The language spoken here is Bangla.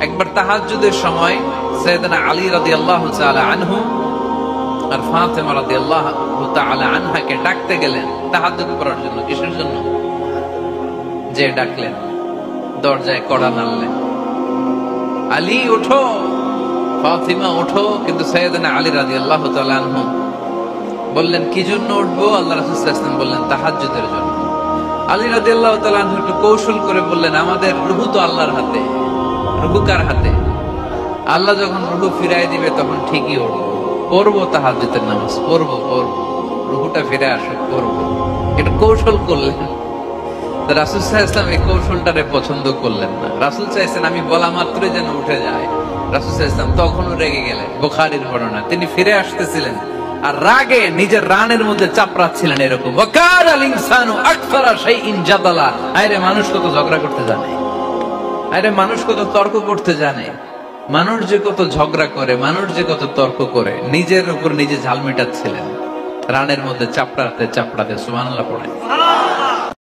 একবার তাহাজ্জুদের সময় সাইয়েদনা আলী রাদিয়াল্লাহু তাআলা আনহু আর ফাতেমা রাদিয়াল্লাহু তাআলা আনহাকে ডাকতে গেলেন তাহাজ্জুদ পড়ার জন্য। কিসের জন্য? যে ডাকলেন, দরজায় কড়া নাড়লেন, আলী ওঠো, ফাতিমা ওঠো। কিন্তু সাইয়েদনা আলী রাদিয়াল্লাহু তাআলা আনহু বললেন কি জন্য উঠবো? আল্লাহ রাসূল সাল্লাল্লাহু আলাইহি ওয়াসাল্লাম বললেন তাহাজ্জুদের জন্য। আলী রাদিয়াল্লাহু তাআলা আনহু একটু কৌশল করে বললেন আমাদের রূহ তো আল্লাহর হাতে। রূহ কার হাতে? আল্লাহ যখন রূহ ফিরাই দিবে তখন ঠিকই উঠবো, পড়বো তাহাজ্জুদের নামাজ, পড়বো রূহটা ফিরে আসুক, পড়বো। একটু কৌশল করলেন। রাসূল সাল্লাল্লাহু আলাইহি ওয়াসাল্লাম এই কৌশলটারে পছন্দ করলেন না। রাসূল চাইছেন আমি বলা মাত্রই যেন উঠে যায়। রাসূল সাল্লাল্লাহু আলাইহি ওয়াসাল্লাম তখনও রেগে গেলেন। বুখারীর বর্ণনা, তিনি ফিরে আসতেছিলেন আর রাগে নিজের রানের মধ্যে চাপড়াচ্ছিলেন এরকম, ওয়াকারাল ইনসানু আকসারা শাইইন জাদালা। আরে মানুষ কত ঝগড়া করতে জানে, আরে মানুষ কত তর্ক করতে জানে। মানুষ যে কত ঝগড়া করে, মানুষ যে কত তর্ক করে, নিজের উপর নিজে ঝাল মেটাচ্ছিলেন রানের মধ্যে চাপড়াতে চাপড়াতে। সুবহানাল্লাহ পড়ে।